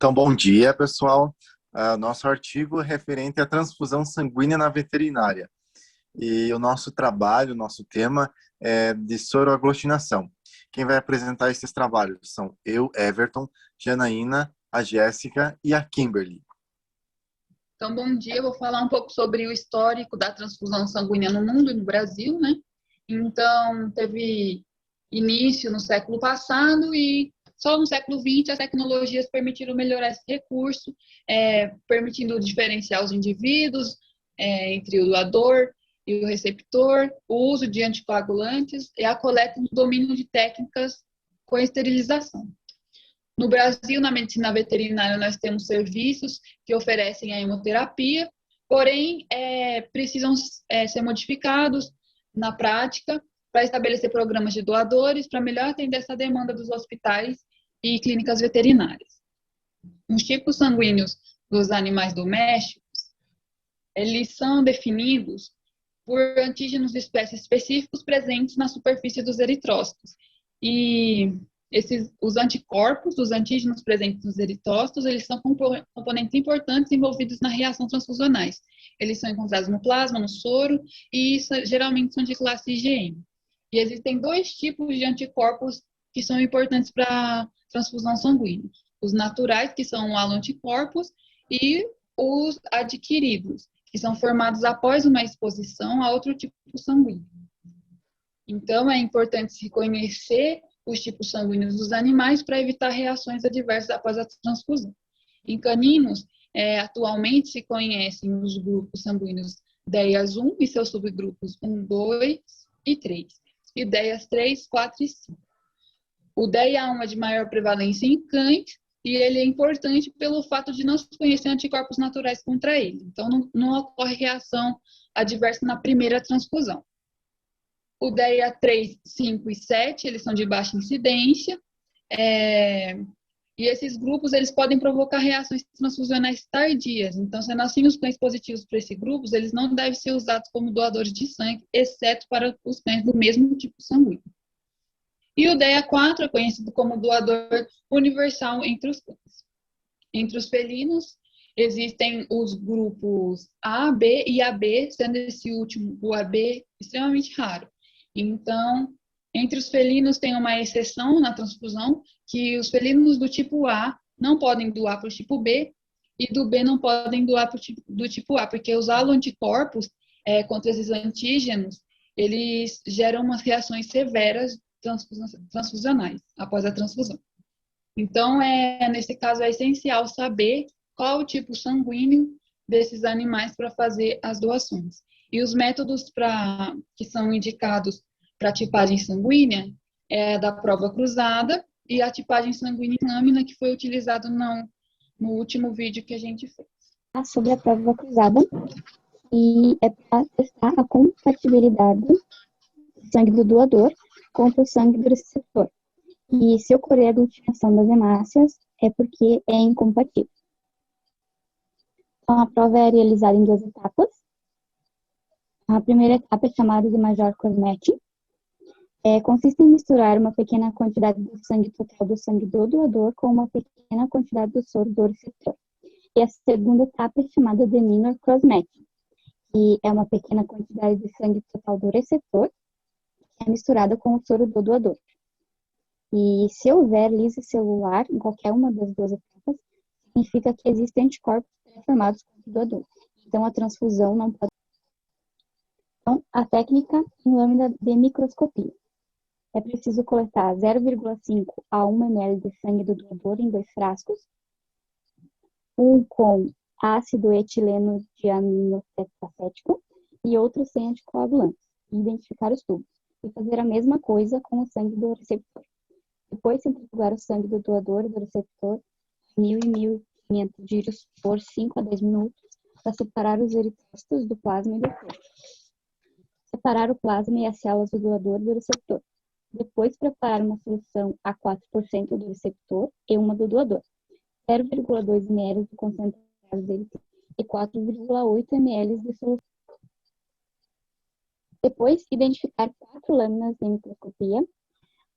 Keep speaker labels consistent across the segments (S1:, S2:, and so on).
S1: Então, bom dia, pessoal. Nosso artigo é referente à transfusão sanguínea na veterinária. E o nosso trabalho, o nosso tema é de soroaglutinação. Quem vai apresentar esses trabalhos são eu, Everton, Janaína, a Jéssica e a Kimberly.
S2: Então, bom dia. Eu vou falar um pouco sobre o histórico da transfusão sanguínea no mundo e no Brasil, né? Então, teve início no século passado e só no século XX as tecnologias permitiram melhorar esse recurso, permitindo diferenciar os indivíduos entre o doador e o receptor, o uso de anticoagulantes e a coleta no domínio de técnicas com esterilização. No Brasil, na medicina veterinária, nós temos serviços que oferecem a hemoterapia, porém, precisam ser modificados na prática para estabelecer programas de doadores para melhor atender essa demanda dos hospitais e clínicas veterinárias. Os tipos sanguíneos dos animais domésticos, eles são definidos por antígenos de espécies específicos presentes na superfície dos eritrócitos. E os anticorpos dos antígenos presentes nos eritrócitos, eles são componentes importantes envolvidos na reação transfusionais. Eles são encontrados no plasma, no soro, e geralmente são de classe IgM. E existem dois tipos de anticorpos que são importantes para a transfusão sanguínea. Os naturais, que são haloanticorpos, e os adquiridos, que são formados após uma exposição a outro tipo sanguíneo. Então, é importante se conhecer os tipos sanguíneos dos animais para evitar reações adversas após a transfusão. Em caninos, atualmente se conhecem os grupos sanguíneos DEAS 1 e seus subgrupos 1, 2 e 3, e DEAS 3, 4 e 5. O DEA1 é de maior prevalência em cães, e ele é importante pelo fato de não se conhecer anticorpos naturais contra ele. Então, não ocorre reação adversa na primeira transfusão. O DEA 3, 5 e 7, eles são de baixa incidência, e esses grupos eles podem provocar reações transfusionais tardias. Então, sendo assim, os cães positivos para esses grupos, eles não devem ser usados como doadores de sangue, exceto para os cães do mesmo tipo sanguíneo. E o DEA4 é conhecido como doador universal entre os cães. Entre os felinos, existem os grupos A, B e AB, sendo esse último, o AB, extremamente raro. Então, entre os felinos tem uma exceção na transfusão, que os felinos do tipo A não podem doar para o tipo B, e do B não podem doar do tipo A, porque os haloanticorpos contra esses antígenos, eles geram umas reações severas transfusionais após a transfusão. Então, nesse caso, é essencial saber qual o tipo sanguíneo desses animais para fazer as doações. E os métodos que são indicados para a tipagem sanguínea é da prova cruzada e a tipagem sanguínea em lâmina, que foi utilizado no último vídeo que a gente fez.
S3: Sobre a prova cruzada, e é para testar a compatibilidade do sangue do doador contra o sangue do receptor. E se ocorrer a aglutinação das hemácias, é porque é incompatível. Então, a prova é realizada em 2 etapas. A primeira etapa é chamada de Major Cosmetic. Consiste em misturar uma pequena quantidade do sangue total do sangue do doador com uma pequena quantidade do soro do receptor. E a segunda etapa é chamada de Minor Cosmetic, que é uma pequena quantidade de sangue total do receptor, que é misturada com o soro do doador. E se houver lise celular em qualquer uma das 2 etapas, significa que existem anticorpos formados contra o doador. Então, a transfusão não pode. Então, a técnica em lâmina de microscopia. É preciso coletar 0,5 a 1 ml de sangue do doador em 2 frascos, um com ácido etileno diaminotetracético e outro sem anticoagulantes, e identificar os tubos, e fazer a mesma coisa com o sangue do receptor. Depois, centrifugar o sangue do doador e do receptor 1.000 e 1.500 giros por 5 a 10 minutos para separar os eritrócitos do plasma e do corpo. Separar o plasma e as células do doador e do receptor. Depois, preparar uma solução a 4% do receptor e uma do doador. 0,2 ml de concentrado dele e 4,8 ml de solução. Depois, identificar 4 lâminas de microscopia,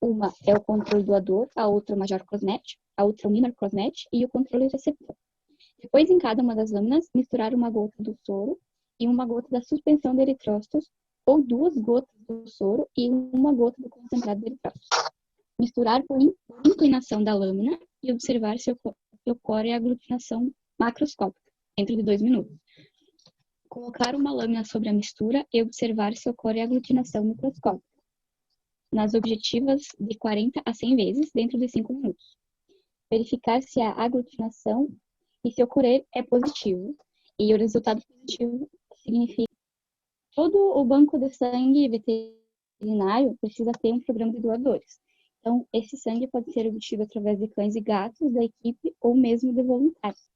S3: Uma é o controle doador, a outra o major crossmatch, a outra o minor crossmatch e o controle receptor. Depois, em cada uma das lâminas, misturar uma gota do soro e uma gota da suspensão de eritrócitos ou 2 gotas do soro e uma gota do concentrado de eritrócitos. Misturar por inclinação da lâmina e observar se ocorre a aglutinação macroscópica, dentro de 2 minutos. Colocar uma lâmina sobre a mistura e observar se ocorre a aglutinação microscópica, nas objetivas de 40 a 100 vezes, dentro de 5 minutos. Verificar se a aglutinação e se ocorrer é positivo. E o resultado positivo significa que todo o banco de sangue veterinário precisa ter um programa de doadores. Então, esse sangue pode ser obtido através de cães e gatos da equipe ou mesmo de voluntários.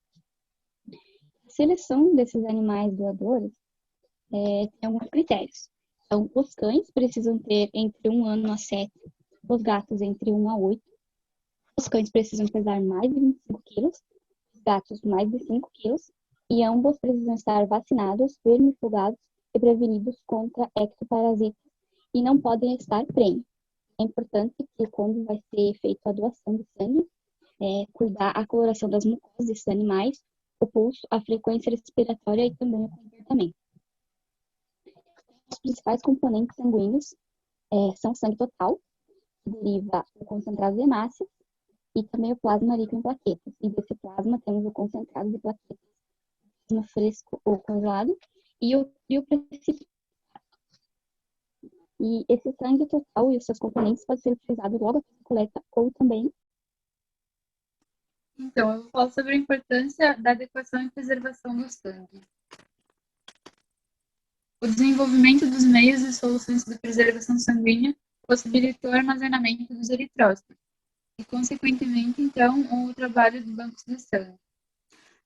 S3: A seleção desses animais doadores tem alguns critérios. Então, os cães precisam ter entre 1 ano a 7, os gatos entre 1 a 8. Os cães precisam pesar mais de 25 quilos, os gatos mais de 5 quilos, e ambos precisam estar vacinados, vermifugados e prevenidos contra ectoparasitas e não podem estar prenhes. É importante que quando vai ser feita a doação de sangue, cuidar a coloração das mucosas desses animais, o pulso, a frequência respiratória e também o comportamento. Os principais componentes sanguíneos são o sangue total, que deriva do concentrado de hemácias, e também o plasma rico em plaquetas. E desse plasma temos o concentrado de plaquetas, plasma fresco ou congelado, e o precipitado. E esse sangue total e os seus componentes podem ser utilizados logo após a coleta ou também.
S2: Então, eu vou falar sobre a importância da adequação e preservação do sangue. O desenvolvimento dos meios e soluções de preservação sanguínea possibilitou o armazenamento dos eritrócitos e, consequentemente, então, o trabalho de bancos de sangue.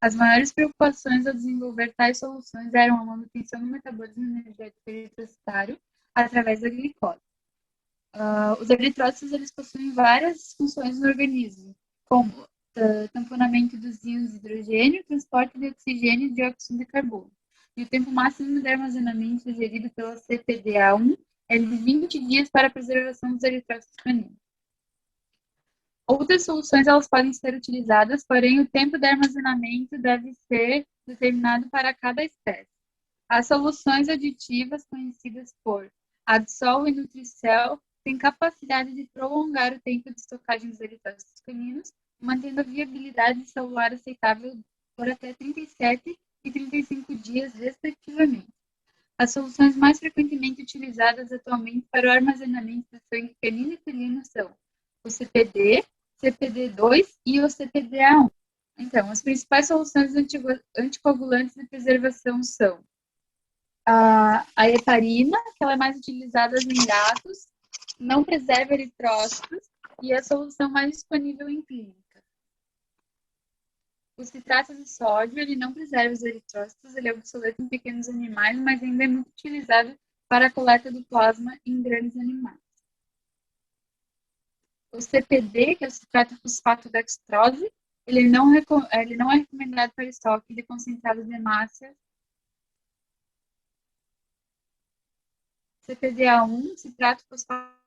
S2: As maiores preocupações ao desenvolver tais soluções eram a manutenção do metabolismo energético eritrocitário através da glicose. Os eritrócitos eles possuem várias funções no organismo, como tamponamento dos íons de hidrogênio, transporte de oxigênio e dióxido de carbono. E o tempo máximo de armazenamento sugerido pela CPDA1 é de 20 dias para a preservação dos eritrócitos caninos. Outras soluções elas podem ser utilizadas, porém o tempo de armazenamento deve ser determinado para cada espécie. As soluções aditivas, conhecidas por Adsol e Nutricel, têm capacidade de prolongar o tempo de estocagem dos eritrócitos caninos, mantendo a viabilidade celular aceitável por até 37 e 35 dias, respectivamente. As soluções mais frequentemente utilizadas atualmente para o armazenamento de sangue canino e felino são o CPD, CPD2 e o CPDA1. Então, as principais soluções anticoagulantes de preservação são a heparina, que ela é mais utilizada em gatos, não preserva eritrócitos e é a solução mais disponível em clínica. O citrato de sódio, ele não preserva os eritrócitos, ele é obsoleto em pequenos animais, mas ainda é muito utilizado para a coleta do plasma em grandes animais. O CPD, que é o citrato fosfato dextrose, ele não é recomendado para estoque de concentrados de hemácia. CPDA1, citrato fosfato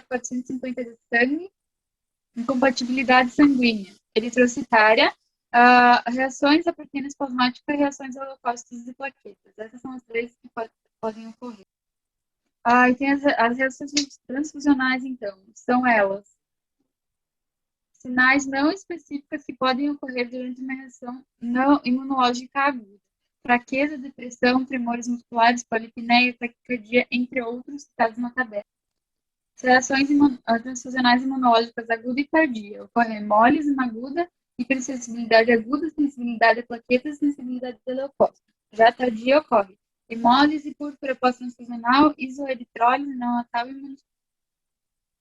S2: 450 de sangue, incompatibilidade sanguínea, eritrocitária, reações a proteínas plasmáticas e reações a leucócitos e plaquetas. Essas são as três que podem ocorrer. E tem as reações transfusionais, então, são elas. Sinais não específicas que podem ocorrer durante uma reação não imunológica aguda. Fraqueza, depressão, tremores musculares, polipneia, taquicardia, entre outros, citados na tabela. As reações transfusionais imunológicas aguda e tardia ocorrem hemólise aguda, hipersensibilidade aguda, sensibilidade a plaquetas, sensibilidade a leucócito. Já tardia ocorre hemólise, púrpura pós-transfusional, isoeritrólise, neonatal e imunológica.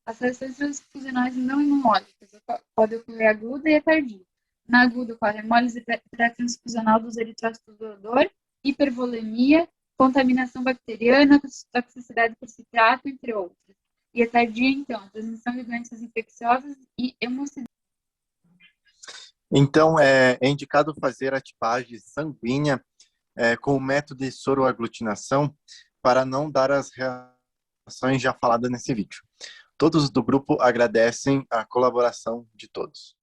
S2: As reações transfusionais não imunológicas podem ocorrer aguda e tardia. Na aguda ocorre hemólise pré-transfusional dos eritrócitos do doador, hipervolemia, contaminação bacteriana, toxicidade por citrato, entre outras. E a tardia, então, a transmissão de doenças infecciosas e hemocidade.
S1: Então, é indicado fazer a tipagem sanguínea com o método de soroaglutinação para não dar as reações já faladas nesse vídeo. Todos do grupo agradecem a colaboração de todos.